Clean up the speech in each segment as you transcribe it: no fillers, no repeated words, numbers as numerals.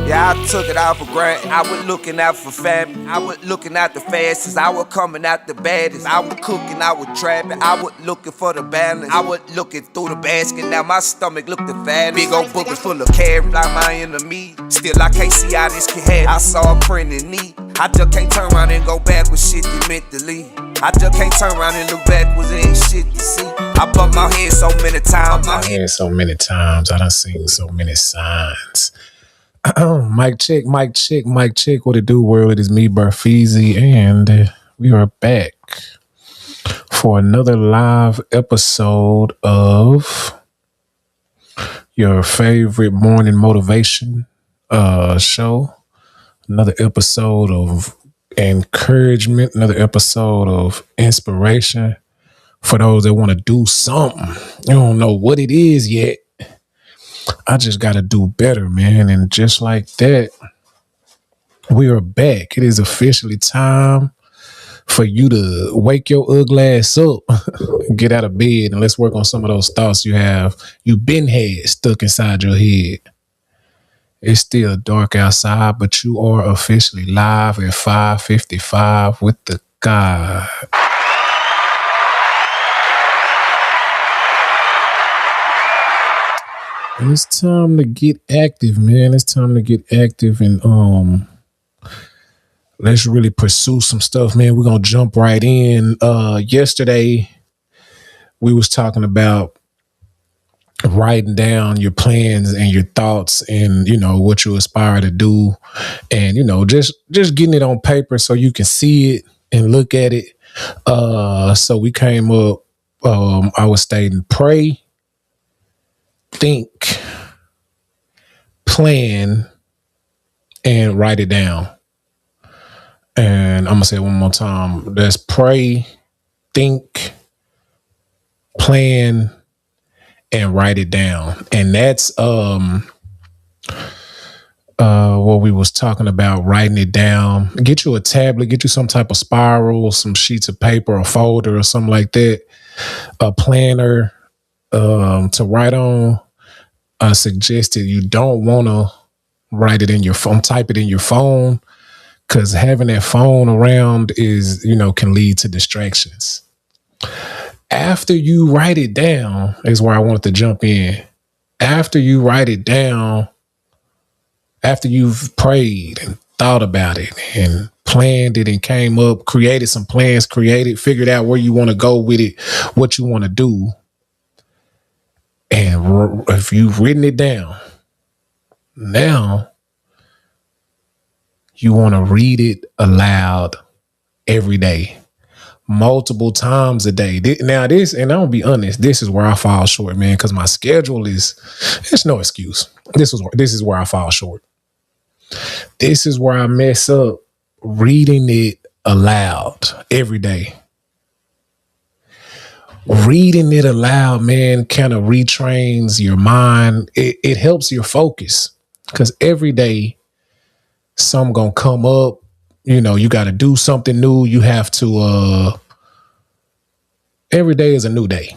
Yeah, I took it out for granted. I was looking out for family. I was looking out the fastest. I was coming out the baddest. I was cooking, I was trapping. I was looking for the balance. I was looking through the basket. Now my stomach looked the fattest. Big old bookers full of carrots, like my enemy. Still, I can't see how this can happen. I saw a print in need. I just can't turn around and go back with shit that meant to leave. I just can't turn around and look back with ain't shit to see. I bumped my head so many times. I done seen so many signs. Mic check, mic check, mic check. What it do, world? It is me, BearFeezie, and we are back for another live episode of your favorite morning motivation show. Another episode of encouragement, another episode of inspiration for those that want to do something. You don't know what it is yet. I just got to do better, man. And just like that, we are back. It is officially time for you to wake your ugly ass up, get out of bed, and let's work on some of those thoughts you've been had stuck inside your head. It's still dark outside, but you are officially live at 5:55 with the God. It's time to get active, man. It's time to get active and let's really pursue some stuff, man. We're gonna jump right in. Yesterday we was talking about writing down your plans and your thoughts and what you aspire to do, and just getting it on paper so you can see it and look at it. So we came up, I was stating pray, think, plan, and write it down. And I'm gonna say it one more time. That's pray, think, plan, and write it down. And that's what we was talking about, writing it down. Get you a tablet, get you some type of spiral, some sheets of paper, a folder or something like that, a planner to write on. I suggested you don't want to write it in your phone, type it in your phone, because having that phone around is, can lead to distractions. After you write it down is where I wanted to jump in. After you write it down, after you've prayed and thought about it and planned it and came up, created some plans, figured out where you want to go with it, what you want to do. And if you've written it down, now you want to read it aloud every day, multiple times a day. Now this, and I'll be honest, this is where I fall short, man, because my schedule it's no excuse. This is where I fall short. This is where I mess up, reading it aloud every day. Reading it aloud, man, kind of retrains your mind. It helps your focus, because every day something gonna come up. You got to do something new. You have to. Every day is a new day,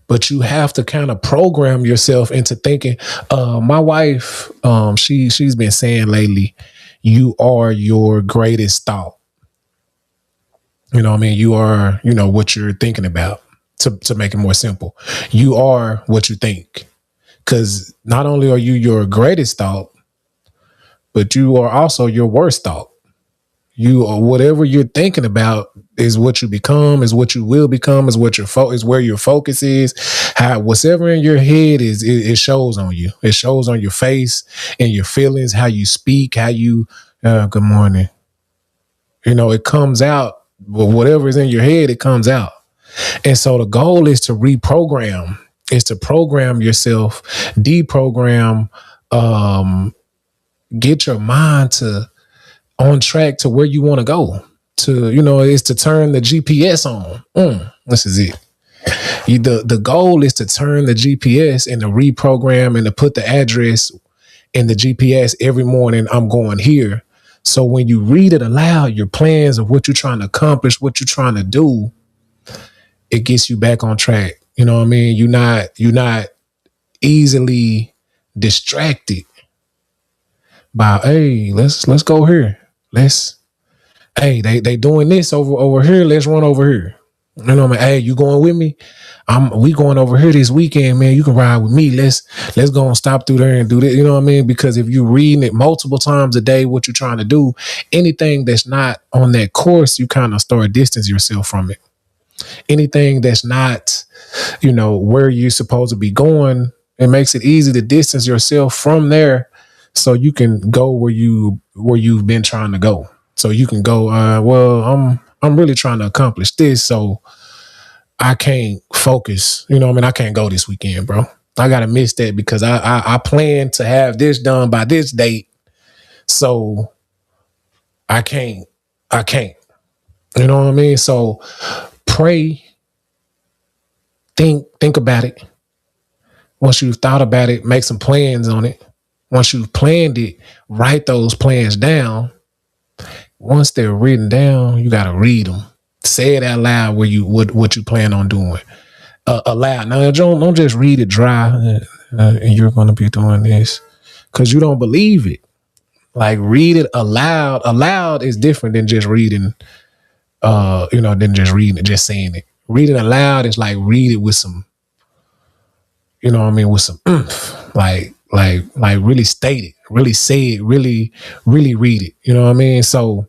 but you have to kind of program yourself into thinking. My wife, she's been saying lately, you are your greatest thought. You know what I mean? You are, what you're thinking about, to make it more simple. You are what you think. Because not only are you your greatest thought, but you are also your worst thought. You are, whatever you're thinking about is what you become, is what you will become, is what is where your focus is. Whatever in your head is, it shows on you. It shows on your face and your feelings, how you speak, how you, good morning. It comes out. But whatever is in your head, it comes out. And so the goal is to reprogram, is to program yourself, deprogram, get your mind on track to where you want to go. Is to turn the GPS on. This is it. The goal is to turn the GPS and to reprogram and to put the address in the GPS every morning. I'm going here. So when you read it aloud, your plans of what you're trying to accomplish, what you're trying to do, it gets you back on track. You know what I mean? You're not easily distracted by, hey, let's go here. They doing this over here. Let's run over here. You know what I mean? Hey, you going with me? We going over here this weekend, man. You can ride with me. Let's go and stop through there and do this. You know what I mean? Because if you're reading it multiple times a day, what you're trying to do, anything that's not on that course, you kind of start distance yourself from it. Anything that's not, where you're supposed to be going, it makes it easy to distance yourself from there, so you can go where you've been trying to go. So you can go, well, I'm really trying to accomplish this, so I can't focus. You know what I mean? I can't go this weekend, bro. I gotta miss that because I plan to have this done by this date. So I can't. You know what I mean? So pray, think about it. Once you've thought about it, make some plans on it. Once you've planned it, write those plans down. Once they're written down, you gotta read them. Say it out loud what you plan on doing. Aloud. Now, don't just read it dry. And you're gonna be doing this because you don't believe it. Like, read it aloud. Aloud is different than just reading. Than just reading it, just saying it. Reading aloud is like read it with some. You know what I mean? With some like really state it, really say it, really read it. You know what I mean? So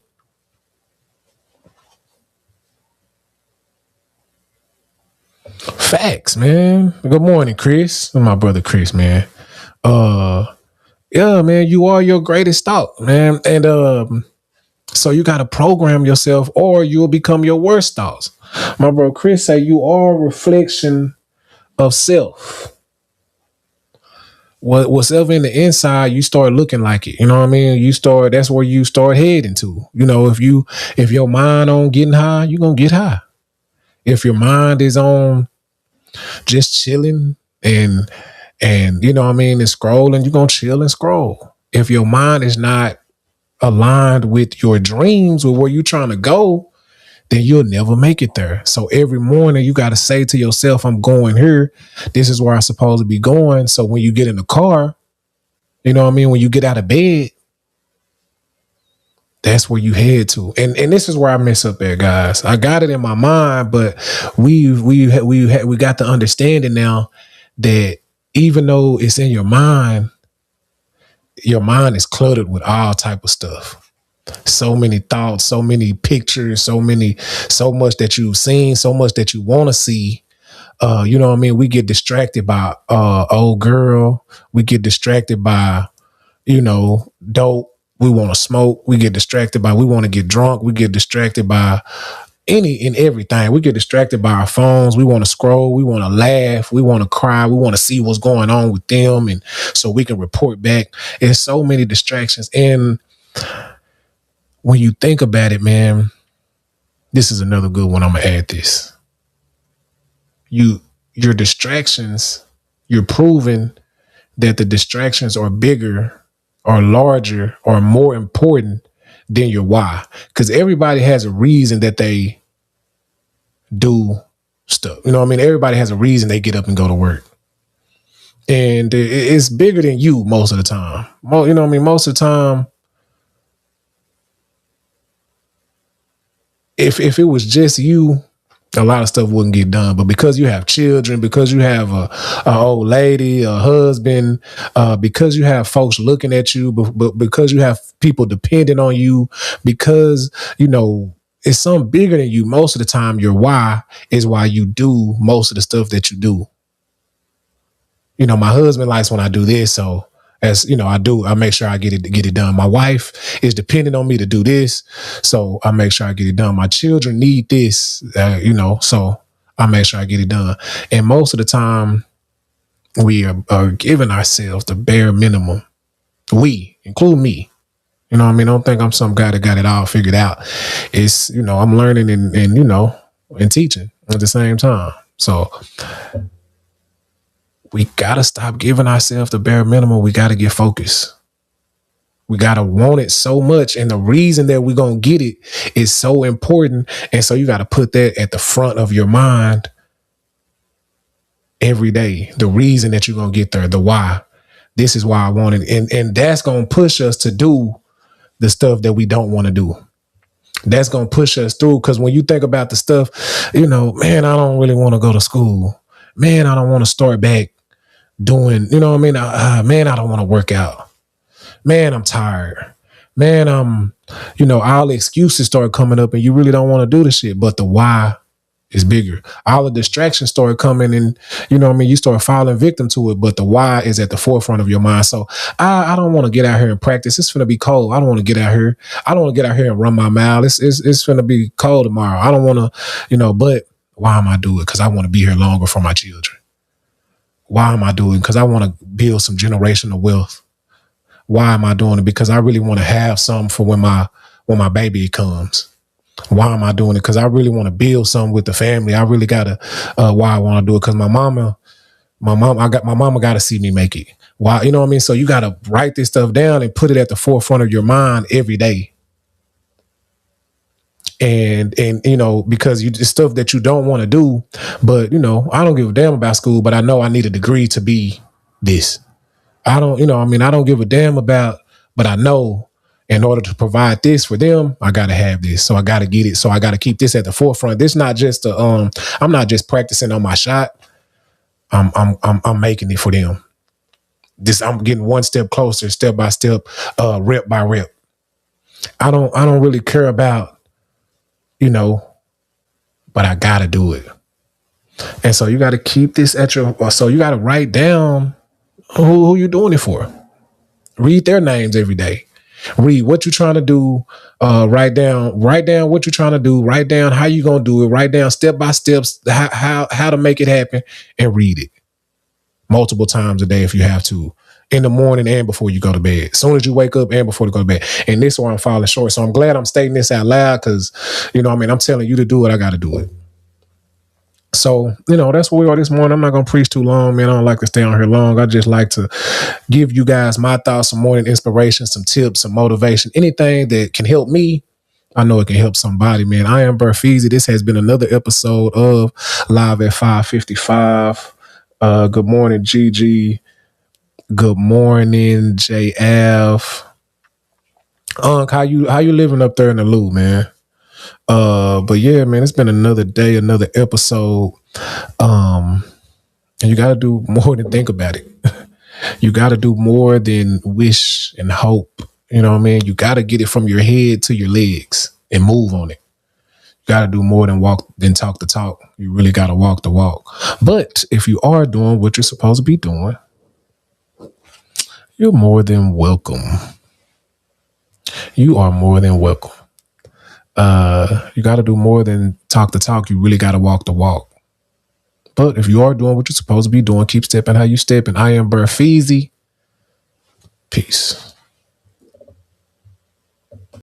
facts, man. Good morning, Chris. My brother Chris, man. Yeah, man, you are your greatest thought, man. And so you gotta program yourself or you'll become your worst thoughts. My bro Chris say you are a reflection of self. Whatever in the inside, you start looking like it. You know what I mean? That's where you start heading to. If your mind on getting high, you're gonna get high. If your mind is on just chilling and you know what I mean, and scrolling, you're gonna chill and scroll. If your mind is not aligned with your dreams or where you're trying to go, then you'll never make it there. So every morning you got to say to yourself, I'm going here. This is where I'm supposed to be going. So when you get in the car, you know what I mean? When you get out of bed, that's where you head to. And this is where I mess up at, guys. I got it in my mind, but we got the understanding now that even though it's in your mind is cluttered with all type of stuff. So many thoughts, so many pictures, so much that you've seen, so much that you want to see. You know what I mean? We get distracted by old girl. We get distracted by, dope. We want to smoke. We get distracted by, we want to get drunk. We get distracted by any and everything. We get distracted by our phones. We want to scroll. We want to laugh. We want to cry. We want to see what's going on with them. And so we can report back. There's so many distractions. And when you think about it, man, this is another good one. I'm going to add this. Your distractions, you're proving that the distractions are bigger or larger or more important than your why. Because everybody has a reason that they do stuff. You know what I mean? Everybody has a reason they get up and go to work. And it's bigger than you most of the time. You know what I mean? Most of the time, if it was just you, a lot of stuff wouldn't get done. But because you have children, because you have a old lady, a husband, because you have folks looking at you, but because you have people depending on you, because, it's something bigger than you. Most of the time, your why is why you do most of the stuff that you do. My husband likes when I do this. So as I make sure I get it done. My wife is dependent on me to do this. So I make sure I get it done. My children need this, so I make sure I get it done. And most of the time we are giving ourselves the bare minimum. We, include me. You know what I mean? Don't think I'm some guy that got it all figured out. It's, I'm learning and teaching at the same time. So we got to stop giving ourselves the bare minimum. We got to get focused. We got to want it so much. And the reason that we're going to get it is so important. And so you got to put that at the front of your mind every day. The reason that you're going to get there, the why. This is why I want it. And that's going to push us to do the stuff that we don't want to do. That's going to push us through. Because when you think about the stuff, man, I don't really want to go to school. Man, I don't want to start back doing, you know what I mean? Man, I don't want to work out. Man, I'm tired. Man, all the excuses start coming up and you really don't want to do the shit. But the why is bigger. All the distractions start coming and, you start falling victim to it. But the why is at the forefront of your mind. So I don't want to get out here and practice. It's going to be cold. I don't want to get out here. I don't want to get out here and run my mile. It's going to be cold tomorrow. I don't want to, but why am I doing it? Because I want to be here longer for my children. Why am I doing it? Because I want to build some generational wealth. Why am I doing it? Because I really want to have something for when my baby comes. Why am I doing it? Because I really want to build something with the family. I really gotta. Why I want to do it? Because my mama got to see me make it. Why? You know what I mean? So you got to write this stuff down and put it at the forefront of your mind every day. And because it's stuff that you don't want to do, but I don't give a damn about school, but I know I need a degree to be this. I don't give a damn about, but I know in order to provide this for them, I got to have this. So I got to get it. So I got to keep this at the forefront. This not just I'm not just practicing on my shot. I'm making it for them. I'm getting one step closer, step by step, rep by rep. I don't really care about, but I got to do it. And so you got to keep this so you got to write down who you doing it for. Read their names every day. Read what you're trying to do. Write down what you're trying to do. Write down how you gonna do it. Write down step by steps how to make it happen, and read it multiple times a day if you have to. In the morning and before you go to bed. As soon as you wake up and before you go to bed. And this is where I'm falling short. So I'm glad I'm stating this out loud because, I'm telling you to do it. I got to do it. So, that's where we are this morning. I'm not going to preach too long, man. I don't like to stay on here long. I just like to give you guys my thoughts, some morning inspiration, some tips, some motivation, anything that can help me. I know it can help somebody, man. I am BearFeezie. This has been another episode of Live at 5:55. Good morning, Gigi. Good morning, JF. How you living up there in the Lou, man? But yeah, man, it's been another day, another episode. And you got to do more than think about it. You got to do more than wish and hope. You know what I mean? You got to get it from your head to your legs and move on it. You got to do more than talk the talk. You really got to walk the walk. But if you are doing what you're supposed to be doing, you're more than welcome. You are more than welcome. You got to do more than talk the talk. You really got to walk the walk. But if you are doing what you're supposed to be doing, keep stepping how you step. And I am BearFeezie. Peace.